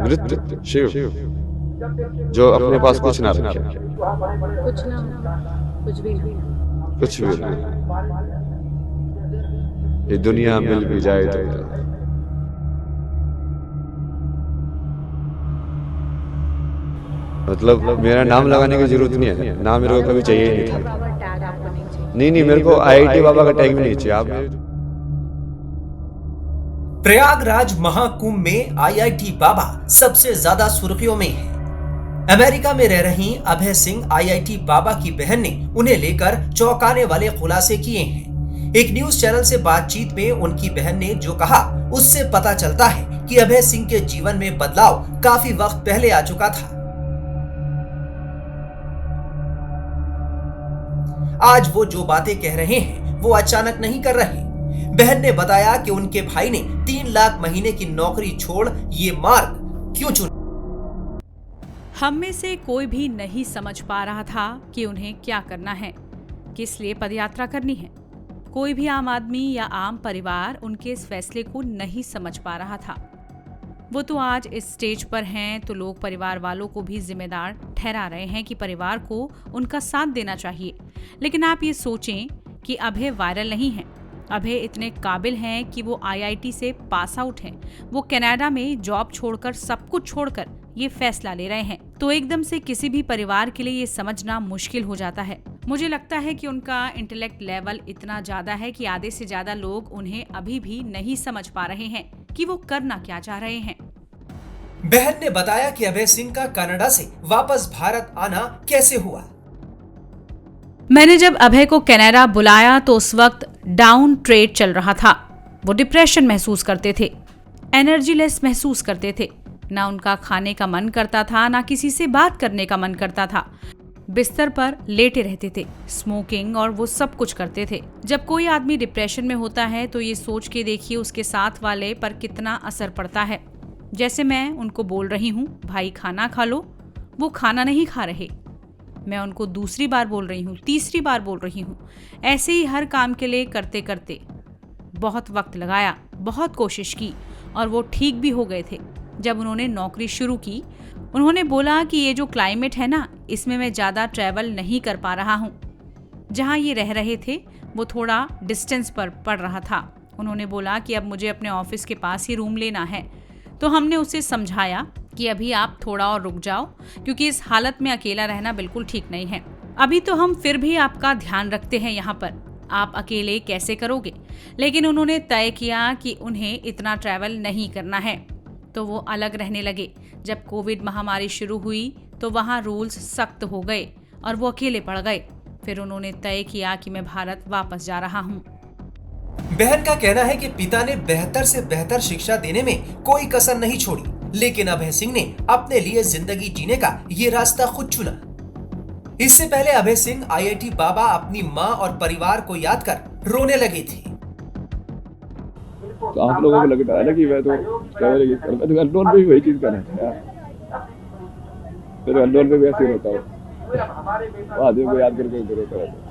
मृत शिव जो अपने पास कुछ ना रखे, कुछ ना, कुछ भी नहीं। कुछ भी नहीं, ये दुनिया मिल भी जाए तो क्या। मतलब मेरा नाम लगाने की जरूरत नहीं है, नाम मेरे को कभी चाहिए ही नहीं था। बाबा टैग आपको नहीं चाहिए। नहीं, मेरे को आईआईटी बाबा का टैग भी नहीं चाहिए। आप प्रयागराज महाकुंभ में आईआईटी बाबा सबसे ज्यादा सुर्खियों में है। अमेरिका में रह रही अभय सिंह आईआईटी बाबा की बहन ने उन्हें लेकर चौंकाने वाले खुलासे किए हैं। एक न्यूज चैनल से बातचीत में उनकी बहन ने जो कहा, उससे पता चलता है कि अभय सिंह के जीवन में बदलाव काफी वक्त पहले आ चुका था। आज वो जो बातें कह रहे हैं वो अचानक नहीं कर रहे। बहन ने बताया कि उनके भाई ने 3 लाख महीने की नौकरी छोड़ ये मार्ग क्यों चुना। हम में से कोई भी नहीं समझ पा रहा था कि उन्हें क्या करना है, किस लिए पदयात्रा करनी है। कोई भी आम आदमी या आम परिवार उनके इस फैसले को नहीं समझ पा रहा था। वो तो आज इस स्टेज पर हैं तो लोग परिवार वालों को भी जिम्मेदार ठहरा रहे हैं कि परिवार को उनका साथ देना चाहिए। लेकिन आप ये सोचें कि अभय वायरल नहीं है। अभय इतने काबिल हैं कि वो आईआईटी से पास आउट हैं। वो कनाडा में जॉब छोड़कर, सब कुछ छोड़कर ये फैसला ले रहे हैं। तो एकदम से किसी भी परिवार के लिए ये समझना मुश्किल हो जाता है। मुझे लगता है कि उनका इंटेलेक्ट लेवल इतना ज्यादा है कि आधे से ज्यादा लोग उन्हें अभी भी नहीं समझ पा रहे हैं कि वो करना क्या चाह रहे हैं। बहन ने बताया कि अभय सिंह का कनाडा से वापस भारत आना कैसे हुआ। मैंने जब अभय को कनाडा बुलाया तो उस वक्त डाउन ट्रेड चल रहा था। वो डिप्रेशन महसूस करते थे, एनर्जीलेस महसूस करते थे। ना उनका खाने का मन करता था, ना किसी से बात करने का मन करता था। बिस्तर पर लेटे रहते थे, स्मोकिंग और वो सब कुछ करते थे। जब कोई आदमी डिप्रेशन में होता है तो ये सोच के देखिए उसके साथ वाले पर कितना असर पड़ता है। जैसे मैं उनको बोल रही हूँ, भाई खाना खा लो, वो खाना नहीं खा रहे। मैं उनको दूसरी बार बोल रही हूँ, तीसरी बार बोल रही हूँ। ऐसे ही हर काम के लिए करते करते बहुत वक्त लगाया, बहुत कोशिश की और वो ठीक भी हो गए थे। जब उन्होंने नौकरी शुरू की, उन्होंने बोला कि ये जो क्लाइमेट है ना, इसमें मैं ज़्यादा ट्रैवल नहीं कर पा रहा हूँ। जहाँ ये रह रहे थे वो थोड़ा डिस्टेंस पर पड़ रहा था। उन्होंने बोला कि अब मुझे अपने ऑफिस के पास ही रूम लेना है। तो हमने उसे समझाया कि अभी आप थोड़ा और रुक जाओ, क्योंकि इस हालत में अकेला रहना बिल्कुल ठीक नहीं है। अभी तो हम फिर भी आपका ध्यान रखते हैं यहाँ पर, आप अकेले कैसे करोगे। लेकिन उन्होंने तय किया कि उन्हें इतना ट्रैवल नहीं करना है, तो वो अलग रहने लगे। जब कोविड महामारी शुरू हुई तो वहाँ रूल्स सख्त हो गए और वो अकेले पड़ गए। फिर उन्होंने तय किया कि मैं भारत वापस जा रहा हूँ। बहन का कहना है कि पिता ने बेहतर से बेहतर शिक्षा देने में कोई कसर नहीं छोड़ी, लेकिन अभय सिंह ने अपने लिए जिंदगी जीने का ये रास्ता खुद चुना। इससे पहले अभय सिंह आईआईटी बाबा अपनी मां और परिवार को याद कर रोने लगे थे। तो आप लोगों को लगता है ना कि मैं तो अननोन में भी वही चीज कर रहा है। फिर अननोन में भी ऐसे होता हूँ, आदमी को याद करके रोता रहता है।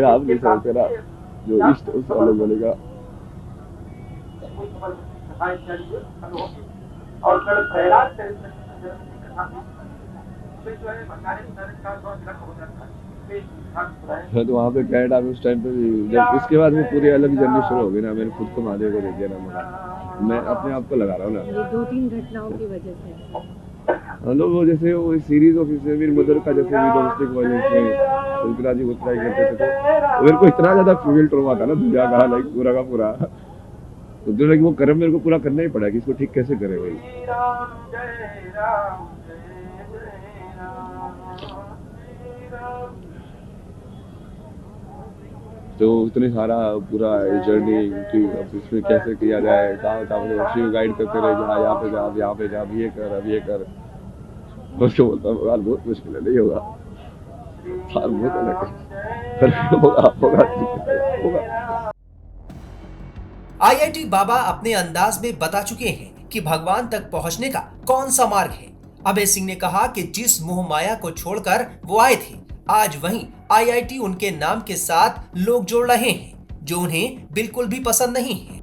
आप नहीं समझते ना, जो इष्ट उस अलग बनेगा। तो वहाँ पे कनाडा में उस टाइम पे भी, जब इसके बाद में पूरी अलग जर्नी शुरू हो गई ना, मैंने खुद को महादेव को दे दिया ना। मैं अपने आप को लगा रहा हूँ ना, ये 2-3 घटनाओं की वजह से। लोग वो जैसे वो सीरीज ऑफ मेरी मदर का जैसे भी डोमेस्टिक वायलेंस में सुल्ताना जी को ट्राई करते थे, तो मेरे को इतना ज्यादा फीमेल ट्रॉमा था ना दुनिया का, लाइक पूरा का पूरा। तो जो वो कर्म मेरे को पूरा करना ही पड़ा कि इसको ठीक कैसे करे भाई। तो इतने सारा पूरा जर्नी कि अब इसमें कैसे किया जाए, कहाँ कहाँ शिव गाइड करते रहे, जहाँ यहाँ पे जा, अब यहाँ पे जा, अब ये कर, अब ये कर। उसको बोलता हूँ यार बहुत मुश्किल है, नहीं होगा, बहुत अलग है। आईआईटी बाबा अपने अंदाज में बता चुके हैं कि भगवान तक पहुंचने का कौन सा मार्ग है। अभय सिंह ने कहा कि जिस मोह माया को छोड़कर वो आए थे, आज वहीं आईआईटी उनके नाम के साथ लोग जोड़ रहे हैं, जो उन्हें बिल्कुल भी पसंद नहीं है।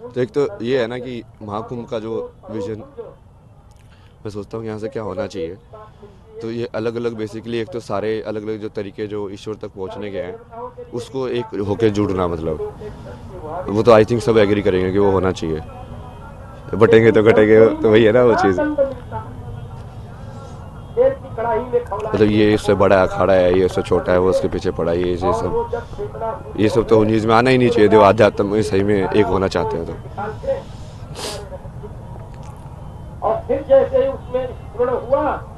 तो एक तो ये है ना कि महाकुंभ का जो विजन, मैं सोचता हूँ यहाँ से क्या होना चाहिए, तो ये अलग अलग बेसिकली एक तो सारे अलग अलग जो तरीके जो ईश्वर तक पहुँचने के हैं उसको एक होके जुड़ना, मतलब वो तो आई थिंक सब एग्री करेंगे कि वो होना चाहिए। बटेंगे तो घटेंगे, तो वही है ना वो चीज़। मतलब ये इससे बड़ा अखाड़ा है, ये इससे छोटा है, वो उसके पीछे पड़ा है, ये सब तो न्यूज़ में आना ही नहीं चाहिए। जो आध्यात्म में सही में एक होना चाहते हैं तो।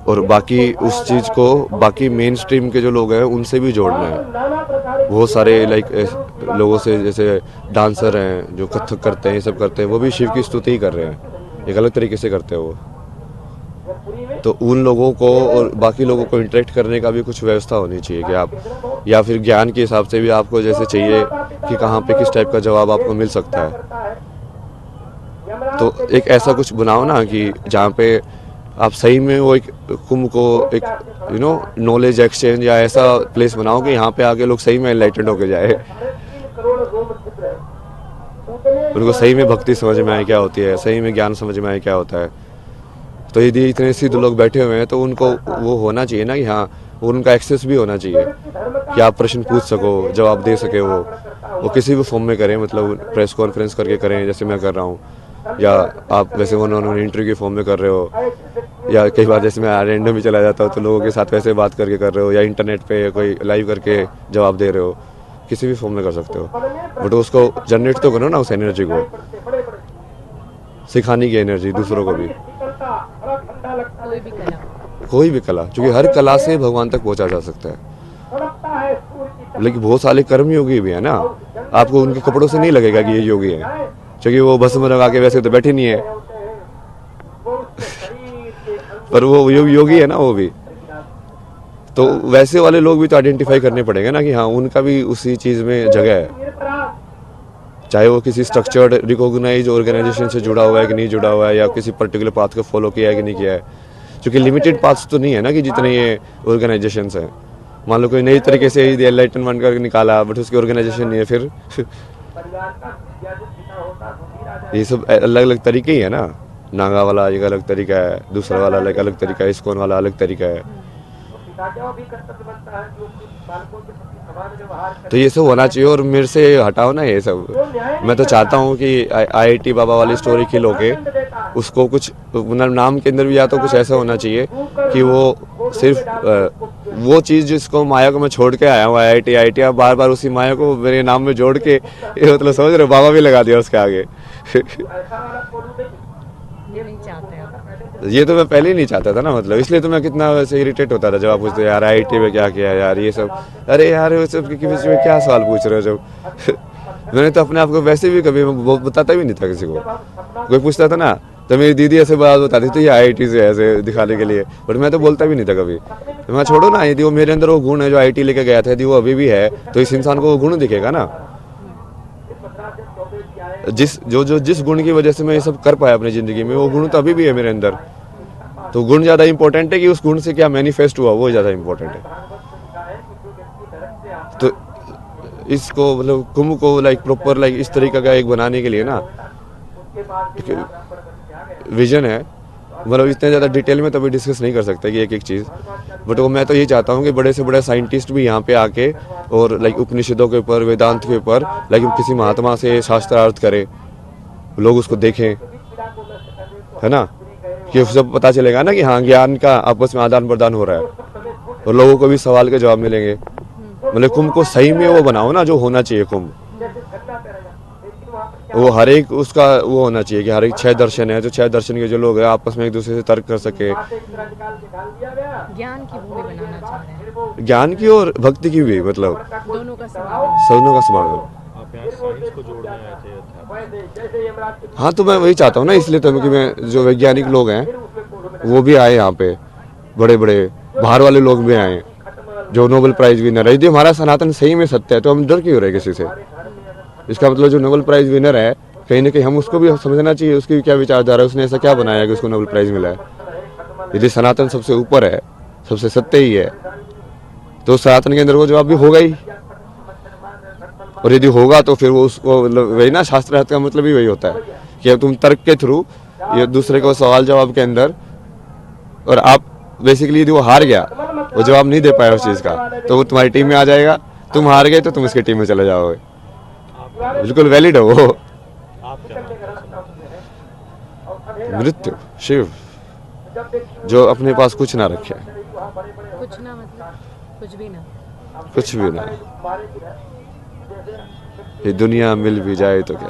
और बाकी उस चीज़ को बाकी मेन स्ट्रीम के जो लोग हैं उनसे भी जोड़ना है। बहुत सारे लाइक लोगों से, जैसे डांसर हैं जो कथक करते हैं, ये सब करते हैं, वो भी शिव की स्तुति ही कर रहे हैं, एक अलग तरीके से करते हैं वो। तो उन लोगों को और बाकी लोगों को इंटरेक्ट करने का भी कुछ व्यवस्था होनी चाहिए कि आप, या फिर ज्ञान के हिसाब से भी आपको जैसे चाहिए कि कहाँ पे किस टाइप का जवाब आपको मिल सकता है, तो एक ऐसा कुछ बनाओ ना कि जहाँ पे आप सही में वो एक कुंभ को एक नॉलेज एक्सचेंज या ऐसा प्लेस बनाओ कि यहाँ पे आके लोग सही में एनलाइटेंड होके जाए, उनको सही में भक्ति समझ में आए क्या होती है, सही में ज्ञान समझ में आए क्या होता है। तो यदि इतने सिद्ध लोग बैठे हुए हैं तो उनको वो होना चाहिए ना कि हाँ, उनका एक्सेस भी होना चाहिए कि आप प्रश्न पूछ सको, जवाब दे सके। वो किसी भी फॉर्म में करें, मतलब प्रेस कॉन्फ्रेंस करके करें जैसे मैं कर रहा हूँ, या आप वैसे उन्होंने इंटरव्यू के फॉर्म में कर रहे हो, या कई बार जैसे मैं रैंडम भी चला जाता हूँ तो लोगों के साथ वैसे बात करके कर रहे हो, या इंटरनेट पे कोई लाइव करके जवाब दे रहे हो, किसी भी फॉर्म में कर सकते हो। बट उसको जनरेट तो करो ना, उस एनर्जी को, सिखाने की एनर्जी दूसरों को भी। कोई भी कला, क्योंकि हर कला से भगवान तक पहुंचा जा सकता है। लेकिन बहुत सारे कर्म योगी भी है ना, आपको उनके कपड़ों से नहीं लगेगा कि ये योगी है, क्योंकि वो भस्म लगा के वैसे तो बैठे नहीं है पर वो योगी है ना वो भी। तो वैसे वाले लोग भी तो आइडेंटिफाई करने पड़ेंगे ना कि हाँ, उनका भी उसी चीज में जगह है, चाहे वो किसी स्ट्रक्चर्ड रिकॉग्नाइज ऑर्गेनाइजेशन से जुड़ा हुआ है कि नहीं जुड़ा हुआ है, या किसी पर्टिकुलर पाथ को फॉलो किया है कि नहीं किया है। क्योंकि लिमिटेड पाथ्स तो नहीं है ना कि जितने ये ऑर्गेनाइजेशंस हैं। मान लो कोई नई तरीके से एनलाइटन करके निकाला, बट उसकी ऑर्गेनाइजेशन नहीं है, फिर ये सब अलग अलग तरीके ही है ना। नागा वाला एक अलग तरीका है, दूसरा वाला अलग तरीका है, इस्कॉन वाला अलग तरीका है। तो ये सब होना चाहिए, और मेरे से हटाओ ना ये सब। मैं तो चाहता हूँ कि IIT बाबा वाली स्टोरी खिल होके उसको कुछ नाम के अंदर भी या तो कुछ ऐसा होना चाहिए कि वो सिर्फ वो चीज़ जिसको माया को मैं छोड़ के आया हूँ, IIT अब बार बार उसी माया को मेरे नाम में जोड़ के, ये मतलब समझ रहे हो, बाबा भी लगा दिया उसके आगे ये तो मैं पहले ही नहीं चाहता था ना, मतलब इसलिए तो मैं कितना वैसे इरिटेट होता था जब आप पूछते यार IIT में क्या किया यार, ये सब। अरे यार वो सब के बीच में क्या सवाल पूछ रहे हो जब मैंने तो अपने आप को वैसे भी कभी बताता भी नहीं था किसी को। कोई पूछता था ना तो मेरी दीदी ऐसे बात बताती थी, ये IIT से ऐसे दिखाने के लिए, बट मैं तो बोलता भी नहीं था कभी। तो मैं छोड़ो ना, यदि वो मेरे अंदर वो गुण है जो IIT लेके गया था, यदि वो अभी भी है तो इस इंसान को वो गुण दिखेगा ना, जिस गुण की वजह से मैं ये सब कर पाया अपनी जिंदगी में, वो गुण तो अभी भी है मेरे अंदर। तो गुण ज्यादा इंपॉर्टेंट है कि उस गुण से क्या मैनिफेस्ट हुआ, वो ज्यादा इंपॉर्टेंट है। तो इसको मतलब कुंभ को लाइक प्रॉपर लाइक इस तरीके का एक बनाने के लिए ना विजन है, मतलब इतने ज़्यादा डिटेल में तो अभी डिस्कस नहीं कर सकते कि एक एक चीज़, बट वो मैं तो ये चाहता हूँ कि बड़े से बड़े साइंटिस्ट भी यहाँ पे आके और लाइक उपनिषदों के ऊपर, वेदांत के ऊपर लाइक किसी महात्मा से शास्त्रार्थ करे, लोग उसको देखें, है ना, कि सब पता चलेगा ना कि हाँ, ज्ञान का आपस में आदान प्रदान हो रहा है और लोगों को भी सवाल के जवाब मिलेंगे। मतलब कुंभ को सही में वो बनाओ ना जो होना चाहिए कुंभ, वो हर एक उसका वो होना चाहिए कि हर एक 6 दर्शन है, जो 6 दर्शन के जो लोग हैं आपस में एक दूसरे से तर्क कर सके, ज्ञान की भूमि बनाना चाह रहे हैं, ज्ञान की और भक्ति की भी, मतलब दोनों का समागम। आप यहाँ साइंस को जोड़ने आए थे। हाँ, तो मैं वही चाहता हूँ ना, इसलिए तो कि मैं जो वैज्ञानिक लोग हैं वो भी आए यहाँ पे, बड़े बड़े बाहर वाले लोग भी आए जो नोबेल प्राइज विनर है। यदि हमारा सनातन सही में सत्य है तो हम डर क्यों रहे किसी से? इसका मतलब जो नोबेल प्राइज विनर है कहीं ना कहीं हम उसको भी समझना चाहिए, उसकी क्या विचारधारा है, उसने ऐसा क्या बनाया कि उसको नोबेल प्राइज मिला है। यदि सनातन सबसे ऊपर है, सबसे सत्य ही है, तो सनातन के अंदर वो जवाब भी होगा ही। और यदि होगा तो फिर वो उसको मतलब वही ना, शास्त्रार्थ का मतलब ही वही होता है कि अब तुम तर्क के थ्रू ये दूसरे को सवाल जवाब के अंदर, और आप बेसिकली यदि वो हार गया, वो जवाब नहीं दे पाया उस चीज़ का, तो वो तुम्हारी टीम में आ जाएगा, तुम हार गए तो तुम इसकी टीम में चले जाओगे। बिल्कुल वैलिड है वो। आप क्या मानते हैं? मृत्यु, शिव, जो अपने पास कुछ ना रखे, कुछ ना मतलब कुछ भी ना। कुछ भी ना, ये दुनिया मिल भी जाए तो क्या।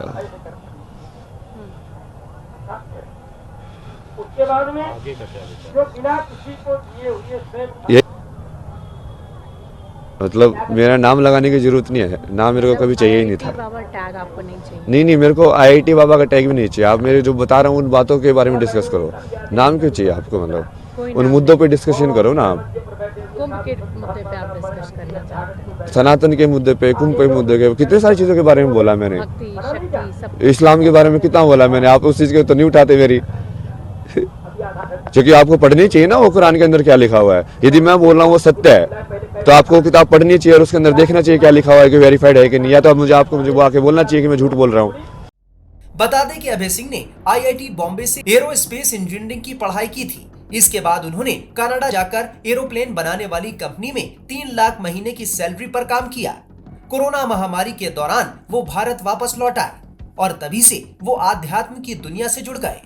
आगे का क्या विचार? ये मतलब मेरा नाम लगाने की जरूरत नहीं है, नाम मेरे को कभी चाहिए ही नहीं था। बाबा टैग आपको नहीं चाहिए? नहीं, मेरे को IIT बाबा का टैग भी नहीं चाहिए। आप मेरे जो बता रहा हूँ उन बातों के बारे में डिस्कस करो, नाम क्यों चाहिए आपको? मतलब उन मुद्दों पे डिस्कशन करो ना आप। कुंभ के मुद्दे पे आप डिस्कस करना चाहते हैं? सनातन के मुद्दे पे, कुंभ के मुद्दे के, कितने सारी चीज़ों के बारे में बोला मैंने। भक्ति, शक्ति, सब। इस्लाम के बारे में कितना बोला मैंने, आप उस चीज़ के तो नहीं उठाते मेरी। क्योंकि आपको पढ़नी चाहिए ना वो कुरान के अंदर क्या लिखा हुआ है। यदि मैं बोल रहा हूँ वो सत्य है तो आपको किताब पढ़नी चाहिए और उसके अंदर देखना चाहिए क्या लिखा हुआ है, कि वेरीफाइड है कि नहीं। या तो मुझे वो आके बोलना चाहिए कि मैं झूठ बोल रहा हूँ। बता दें कि अभय सिंह ने IIT बॉम्बे से एरोस्पेस इंजीनियरिंग की पढ़ाई की थी। इसके बाद उन्होंने कनाडा जाकर एरोप्लेन बनाने वाली कंपनी में 3 लाख महीने की सैलरी पर काम किया। कोरोना महामारी के दौरान वो भारत वापस लौट आए और तभी से वो आध्यात्म की दुनिया से जुड़ गए।